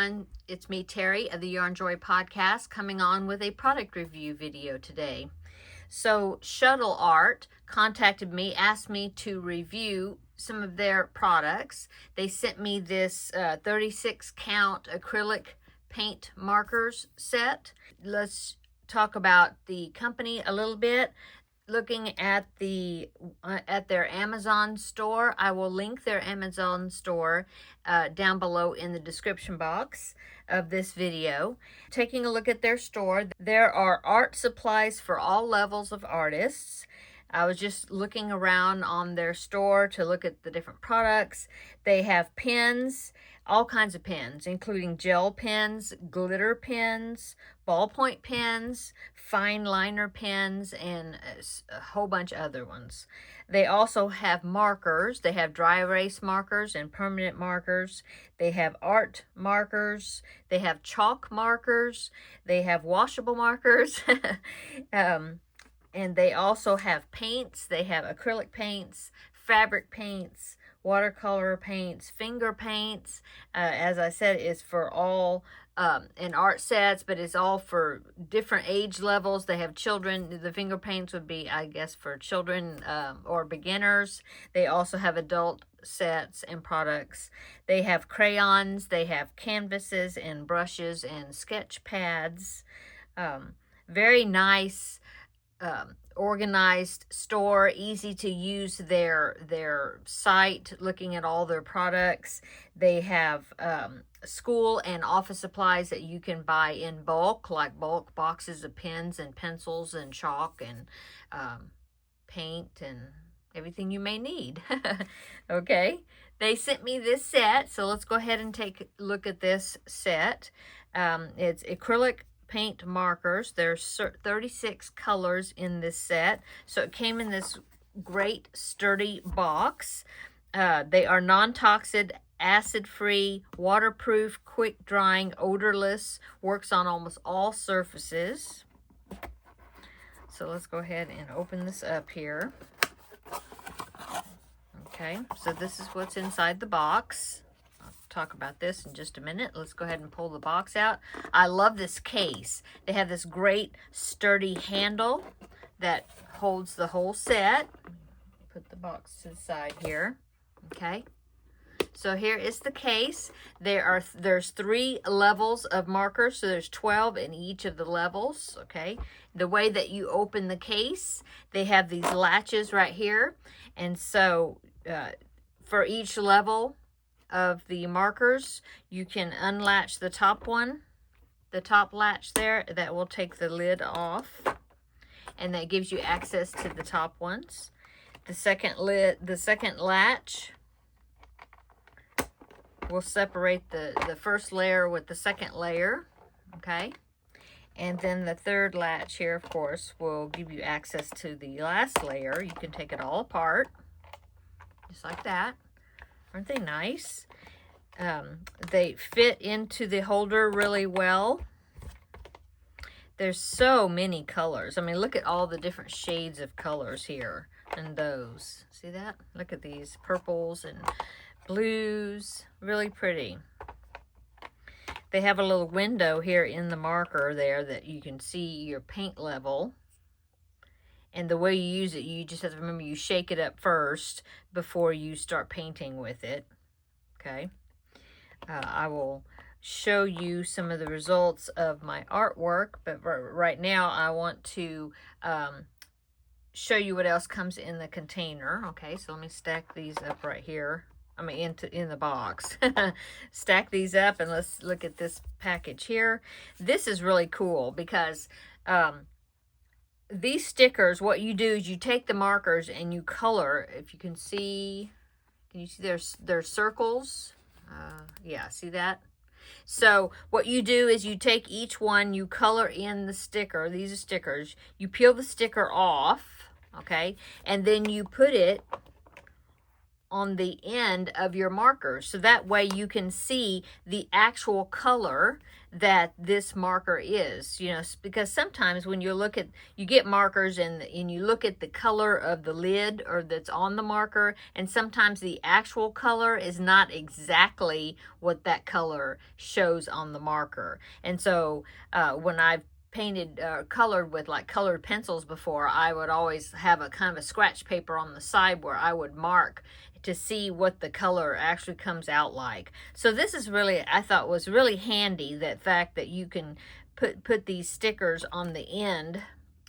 everyone. It's me, Terri of the Yarn Joy podcast, coming on with a product review video today. So Shuttle Art contacted me, asked me to review some of their products. They sent me this 36 count acrylic paint markers set. Let's talk about the company a little bit. Looking at their Amazon store. I will link their Amazon store down below in the description box of this video. Taking a look at their store, there are art supplies for all levels of artists. I was just looking around on their store to look at the different products. They have pens, all kinds of pens, including gel pens, glitter pens, ballpoint pens, fine liner pens, and a whole bunch of other ones. They also have markers. They have dry erase markers and permanent markers. They have art markers. They have chalk markers. They have washable markers. And they also have paints. They have acrylic paints, fabric paints, watercolor paints, finger paints. As I said, it's for all in art sets, but it's all for different age levels. They have children. The finger paints would be, I guess, for children or beginners. They also have adult sets and products. They have crayons. They have canvases and brushes and sketch pads. Very nice. Organized store, easy to use their site, looking at all their products. They have school and office supplies that you can buy in bulk, like bulk boxes of pens and pencils and chalk and paint and everything you may need. Okay, they sent me this set, so let's go ahead and take a look at this set. It's acrylic paint markers. There's 36 colors in this set. So it came in this great sturdy box. They are non-toxic, acid-free, waterproof, quick drying, odorless, works on almost all surfaces. So let's go ahead and open this up here. Okay, so this is what's inside the box. Talk about this in just a minute. Let's go ahead and pull the box out. I love this case. They have this great sturdy handle that holds the whole set. Put the box to the side here. Okay. So here is the case. There's 3 levels of markers, so there's 12 in each of the levels. Okay. The way that you open the case, they have these latches right here, and so for each level of the markers, you can unlatch the top one, the top latch there. That will take the lid off, and that gives you access to the top ones. The second latch will separate the first layer with the second layer. Okay, and then the third latch here, of course, will give you access to the last layer. You can take it all apart, just like that. Aren't they nice? They fit into the holder really well. There's so many colors. I mean, look at all the different shades of colors here and those. See that? Look at these purples and blues. Really pretty. They have a little window here in the marker there that you can see your paint level. And the way you use it, you just have to remember you shake it up first before you start painting with it. Okay. I will show you some of the results of my artwork, but right now I want to show you what else comes in the container. Okay, so let me stack these up right here. I mean, in the box. Stack these up, and let's look at this package here. This is really cool because these stickers, what you do is you take the markers and you color. If you can see, there's circles. Yeah, see that? So what you do is you take each one, you color in the sticker. These are stickers. You peel the sticker off, okay? And then you put it on the end of your marker, so that way you can see the actual color that this marker is. You know, because sometimes when you look at, you get markers and you look at the color of the lid or that's on the marker, and sometimes the actual color is not exactly what that color shows on the marker. And so when I've painted colored with like colored pencils before, I would always have a kind of a scratch paper on the side where I would mark to see what the color actually comes out like. So this is really, I thought was really handy, that fact that you can put these stickers on the end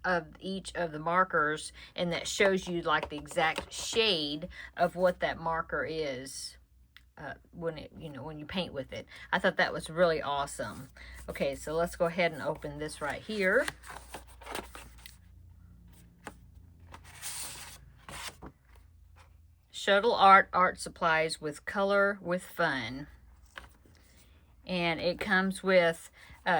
of each of the markers, and that shows you like the exact shade of what that marker is when it, you know, when you paint with it. I thought that was really awesome. Okay, so let's go ahead and open this right here. Shuttle Art Supplies with Color with Fun. And it comes with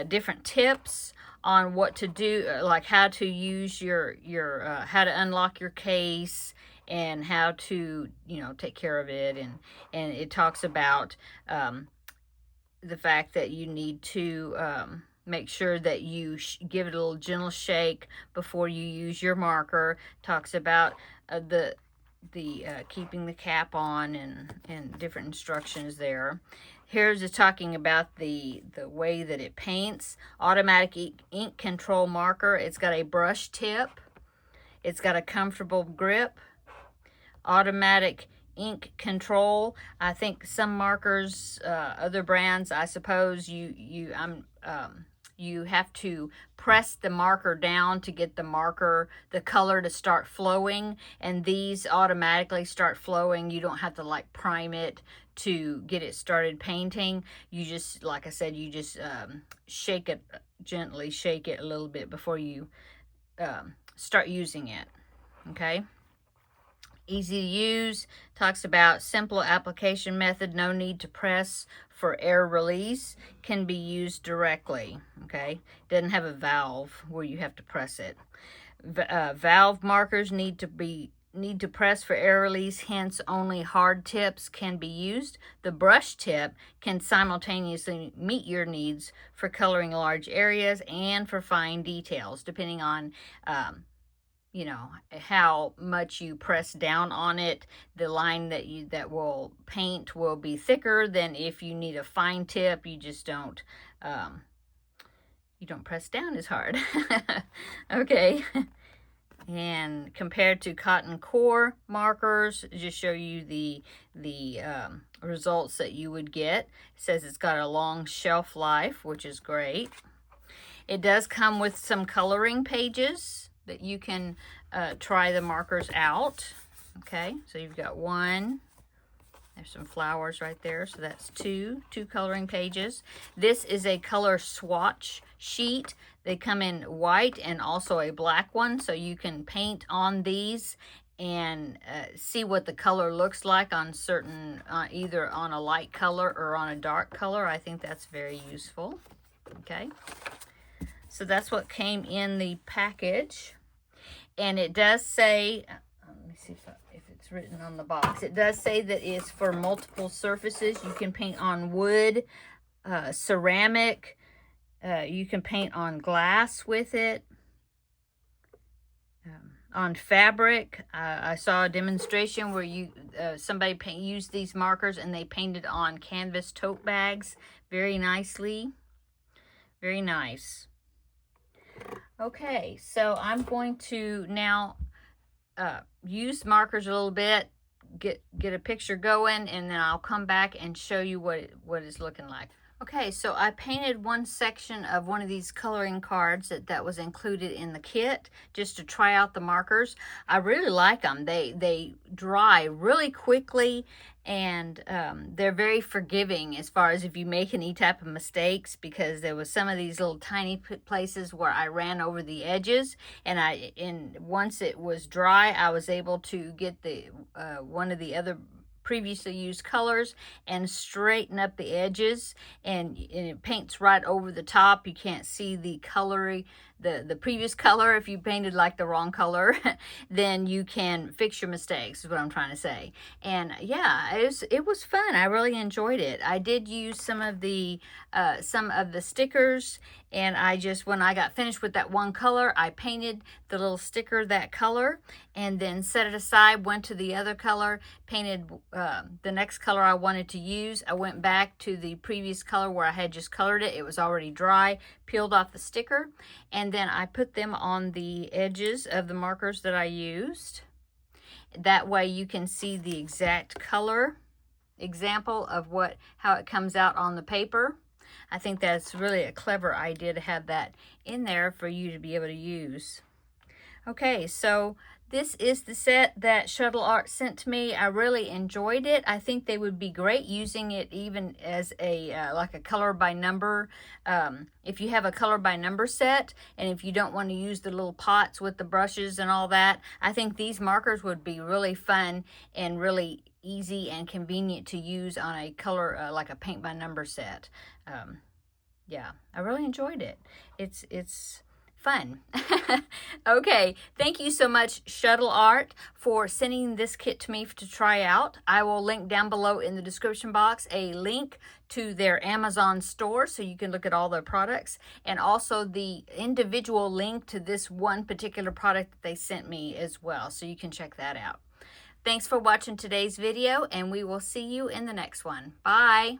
different tips on what to do, like how to use your how to unlock your case, and how to, you know, take care of it. And it talks about the fact that you need to make sure that you give it a little gentle shake before you use your marker. Talks about the keeping the cap on, and different instructions there. Here's it talking about the way that it paints. Automatic ink control marker. It's got a brush tip. It's got a comfortable grip. Automatic ink control. I think some markers, other brands, I suppose you have to press the marker down to get the color to start flowing, and these automatically start flowing. You don't have to like prime it to get it started painting. You just, like I said, you just shake it, gently shake it a little bit before you start using it. Okay. Easy to use. Talks about simple application method. No need to press for air release. Can be used directly. Okay. Doesn't have a valve where you have to press it. Valve markers need to press for air release, hence only hard tips can be used. The brush tip can simultaneously meet your needs for coloring large areas and for fine details, depending on you know, how much you press down on it. The line that will paint will be thicker than if you need a fine tip. You just don't press down as hard. Okay. And compared to cotton core markers, just show you the results that you would get. It says it's got a long shelf life, which is great. It does come with some coloring pages that you can try the markers out. Okay, so you've got one. There's some flowers right there, so that's two coloring pages. This is a color swatch sheet. They come in white and also a black one, so you can paint on these and see what the color looks like on certain, either on a light color or on a dark color. I think that's very useful. Okay, so that's what came in the package. And it does say, let me see if it's written on the box. It does say that it's for multiple surfaces. You can paint on wood, ceramic. You can paint on glass with it. On fabric. I saw a demonstration where somebody used these markers and they painted on canvas tote bags very nicely. Very nice. Okay, so I'm going to now use markers a little bit, get a picture going, and then I'll come back and show you what it's looking like. Okay, so I painted one section of one of these coloring cards that was included in the kit just to try out the markers. I really like them. They dry really quickly, and they're very forgiving as far as if you make any type of mistakes, because there was some of these little tiny places where I ran over the edges, and once it was dry, I was able to get the one of the other previously used colors and straighten up the edges, and it paints right over the top. You can't see the the previous color. If you painted like the wrong color, then you can fix your mistakes, is what I'm trying to say. And yeah, it was fun. I really enjoyed it. I did use some of the stickers, and I just, when I got finished with that one color, I painted the little sticker that color, and then set it aside, went to the other color, painted the next color I wanted to use. I went back to the previous color where I had just colored it. It was already dry, peeled off the sticker, and then I put them on the edges of the markers that I used. That way you can see the exact color example of how it comes out on the paper. I think that's really a clever idea to have that in there for you to be able to use. Okay, so this is the set that Shuttle Art sent to me. I really enjoyed it. I think they would be great using it even as a like a color by number. If you have a color by number set, and if you don't want to use the little pots with the brushes and all that, I think these markers would be really fun and really easy and convenient to use on a color like a paint by number set. Yeah, I really enjoyed it. It's fun. Okay, thank you so much, Shuttle Art, for sending this kit to me to try out. I will link down below in the description box a link to their Amazon store so you can look at all their products, and also the individual link to this one particular product that they sent me as well, so you can check that out. Thanks for watching today's video, and we will see you in the next one. Bye!